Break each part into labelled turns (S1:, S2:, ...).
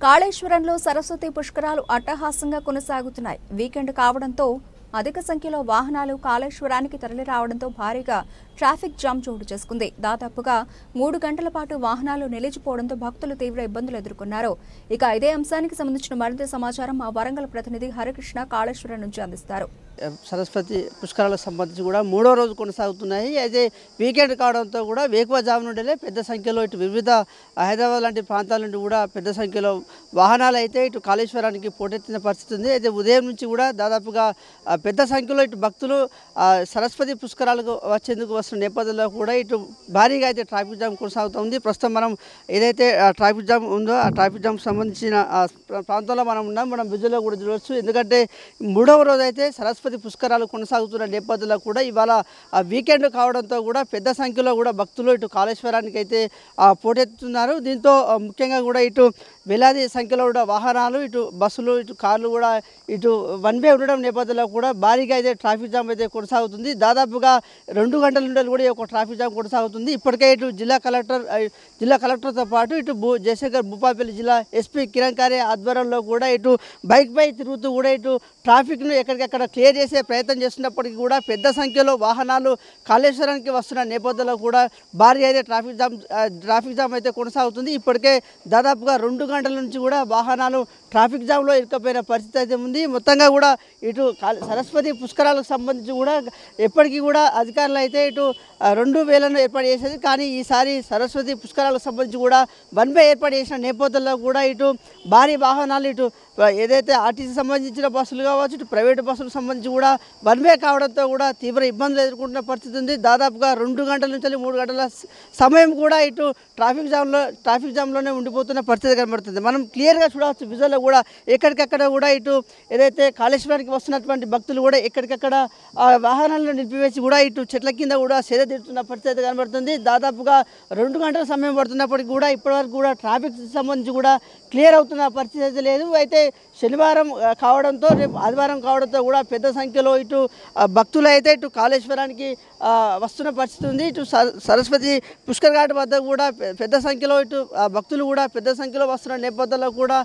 S1: కాళేశ్వరంలో సరస్వతి పుష్కరాలు అట్టహాసంగా కొనసాగుతున్నాయి. వీకెండ్ కావడంతో అధిక సంఖ్యలో వాహనాలు కాళేశ్వరానికి తరలి రావడంతో భారీగా ట్రాఫిక్ జామ్ చోటు చేసుకుంది. దాదాపుగా 3 గంటల పాటు వాహనాలు నిలిచిపోవడంతో భక్తులు తీవ్ర ఇబ్బందులు ఎదుర్కొన్నారు. ఇక ఇదే అంశానికి సంబంధించిన మరింత సమాచారం మా వరంగల్ ప్రతినిధి హరికృష్ణ కాళేశ్వరం నుంచి అందిస్తారు.
S2: సరస్వతి పుష్కరాలకు సంబంధించి కూడా 3వ రోజు కొనసాగుతున్నాయి. అయితే వీకెండ్ కావడంతో కూడా వేకువజాము నుండే పెద్ద సంఖ్యలో ఇటు వివిధ హైదరాబాద్ లాంటి ప్రాంతాల నుండి కూడా పెద్ద సంఖ్యలో వాహనాలు అయితే ఇటు కాళేశ్వరానికి పోటెత్తిన పరిస్థితి ఉంది. అయితే ఉదయం నుంచి కూడా దాదాపుగా పెద్ద సంఖ్యలో ఇటు భక్తులు సరస్వతి పుష్కరాలకు వచ్చేందుకు వస్తున్న నేపథ్యంలో కూడా ఇటు భారీగా అయితే ట్రాఫిక్ జామ్ కొనసాగుతుంది. ప్రస్తుతం మనం ఏదైతే ట్రాఫిక్ జామ్ ఉందో ఆ ట్రాఫిక్ జామ్ సంబంధించిన ప్రాంతంలో మనం ఉన్నాం. మనం విజువల్లో కూడా చూడవచ్చు. ఎందుకంటే 3వ రోజు అయితే సరస్వతి పుష్కరాలు కొనసాగుతున్న నేపథ్యంలో కూడా ఇవాళ వీకెండ్ కావడంతో కూడా పెద్ద సంఖ్యలో కూడా భక్తులు ఇటు కాళేశ్వరానికి అయితే పోటెత్తుతున్నారు. దీంతో ముఖ్యంగా కూడా ఇటు వేలాది సంఖ్యలో కూడా వాహనాలు ఇటు బస్సులు ఇటు కార్లు కూడా ఇటు వన్ వే ఉండడం నేపథ్యంలో కూడా భారీగా అయితే ట్రాఫిక్ జామ్ అయితే కొనసాగుతుంది. దాదాపుగా 2 గంటల నుండి కూడా ఒక ట్రాఫిక్ జామ్ కొనసాగుతుంది. ఇప్పటికే ఇటు జిల్లా కలెక్టర్తో పాటు ఇటు జయశంకర్ భూపాలపల్లి జిల్లా ఎస్పీ కిరణ్ ఖారే ఆధ్వర్యంలో కూడా ఇటు బైక్పై తిరుగుతూ కూడా ఇటు ట్రాఫిక్ను ఎక్కడికక్కడ క్లియర్ చేసే ప్రయత్నం చేస్తున్నప్పటికీ కూడా పెద్ద సంఖ్యలో వాహనాలు కాళేశ్వరానికి వస్తున్న నేపథ్యంలో కూడా భారీ అయితే ట్రాఫిక్ జామ్ అయితే కొనసాగుతుంది. ఇప్పటికే దాదాపుగా 2 గంటల నుంచి కూడా వాహనాలు ట్రాఫిక్ జామ్లో ఇరుక్కుపోయిన పరిస్థితి అయితే ఉంది. మొత్తంగా కూడా ఇటు సరస్వతి పుష్కరాలకు సంబంధించి కూడా ఎప్పటికీ కూడా అధికారులు అయితే ఇటు 2000ను ఏర్పాటు చేసేది. కానీ ఈసారి సరస్వతి పుష్కరాలకు సంబంధించి కూడా వన్ వే ఏర్పాటు చేసిన నేపథ్యంలో కూడా ఇటు భారీ వాహనాలు ఇటు ఏదైతే ఆర్టీసీ సంబంధించిన బస్సులు కావచ్చు ఇటు ప్రైవేటు బస్సులకు సంబంధించి కూడా వన్ వే కావడంతో కూడా తీవ్ర ఇబ్బందులు ఎదుర్కొంటున్న పరిస్థితి ఉంది. దాదాపుగా 2 గంటల నుంచి 3 గంటల సమయం కూడా ఇటు ట్రాఫిక్ జామ్లోనే ఉండిపోతున్న పరిస్థితి కనబడుతుంది. మనం క్లియర్గా చూడవచ్చు విజువల్లో కూడా ఎక్కడికక్కడ కూడా ఇటు ఏదైతే కాళేశ్వరానికి వస్తున్నటువంటి భక్తులు కూడా ఎక్కడికక్కడ వాహనాలను నిలిపివేసి కూడా ఇటు చెట్ల కింద కూడా సేద తీరుతున్న పరిస్థితి కనబడుతుంది. దాదాపుగా 2 గంటల సమయం పడుతున్నప్పటికీ కూడా ఇప్పటివరకు కూడా ట్రాఫిక్ సంబంధించి కూడా క్లియర్ అవుతున్న పరిస్థితి అయితే లేదు. అయితే శనివారం కావడంతో రేపు ఆదివారం కావడంతో కూడా పెద్ద సంఖ్యలో ఇటు భక్తులు అయితే ఇటు కాళేశ్వరానికి వస్తున్న పరిస్థితి ఉంది. ఇటు సరస్వతి పుష్కర్ ఘాట్ వద్ద కూడా పెద్ద సంఖ్యలో ఇటు భక్తులు కూడా పెద్ద సంఖ్యలో వస్తున్న నేపథ్యంలో కూడా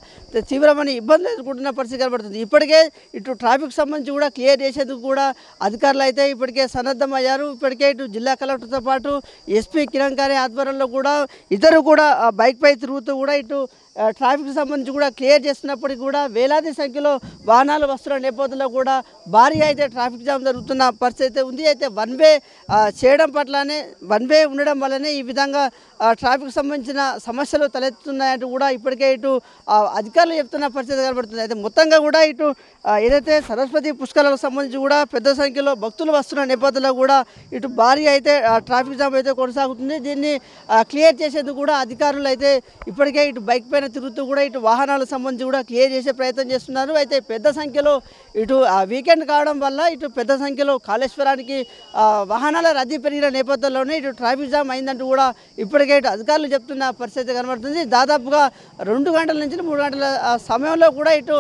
S2: తీవ్రమైన ఇబ్బందులు ఎదుర్కొంటున్న పరిస్థితి కనబడుతుంది. ఇప్పటికే ఇటు ట్రాఫిక్ సంబంధించి కూడా క్లియర్ చేసేందుకు కూడా అధికారులు అయితే ఇప్పటికే సన్నద్ధమయ్యారు. ఇప్పటికే ఇటు జిల్లా కలెక్టర్తో పాటు ఎస్పీ కిరణ్ ఖారే ఆధ్వర్యంలో కూడా ఇద్దరు కూడా బైక్పై తిరుగుతూ కూడా ఇటు ట్రాఫిక్ సంబంధించి కూడా క్లియర్ చేస్తున్నప్పటికీ కూడా వేలాది సంఖ్యలో వాహనాలు వస్తున్న నేపథ్యంలో కూడా భారీ అయితే ట్రాఫిక్ జామ్ జరుగుతున్న పరిస్థితి ఉంది. అయితే వన్ వే చేయడం పట్లనే వన్ వే ఉండడం వల్లనే ఈ విధంగా ట్రాఫిక్ సంబంధించిన సమస్యలు తలెత్తుతున్నాయంటూ కూడా ఇప్పటికే ఇటు అధికారులు చెప్తున్న పరిస్థితి కనబడుతుంది. అయితే మొత్తంగా కూడా ఇటు ఏదైతే సరస్వతి పుష్కరాలకు సంబంధించి కూడా పెద్ద సంఖ్యలో భక్తులు వస్తున్న నేపథ్యంలో కూడా ఇటు భారీ అయితే ట్రాఫిక్ జామ్ అయితే కొనసాగుతుంది. దీన్ని క్లియర్ చేసేందుకు కూడా అధికారులు అయితే ఇప్పటికే ఇటు బైక్ పైన తిరుగుతూ కూడా ఇటు వాహనాలకు సంబంధించి కూడా క్లియర్ చేసే ప్రయత్నం చేస్తున్నారు. అయితే పెద్ద సంఖ్యలో ఇటు వీకెండ్ కావడం వల్ల ఇటు పెద్ద సంఖ్యలో కాళేశ్వరానికి వాహనాల రద్దీ పెరిగిన నేపథ్యంలోనే ఇటు ట్రాఫిక్ జామ్ అయిందంటూ కూడా ఇప్పటికే ఇటు అధికారులు చెప్తున్న పరిస్థితి కనబడుతుంది. దాదాపుగా 2 గంటల నుంచి 3 గంటల సమయంలో కూడా ఇటు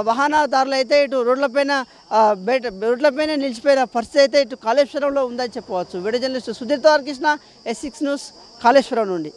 S2: వాహనదారులు అయితే ఇటు రోడ్లపైన నిలిచిపోయిన పరిస్థితి అయితే ఇటు కాళేశ్వరంలో ఉందని చెప్పవచ్చు. Video journalist Sudheer Krishna S6 news Kaleshwaram నుండి.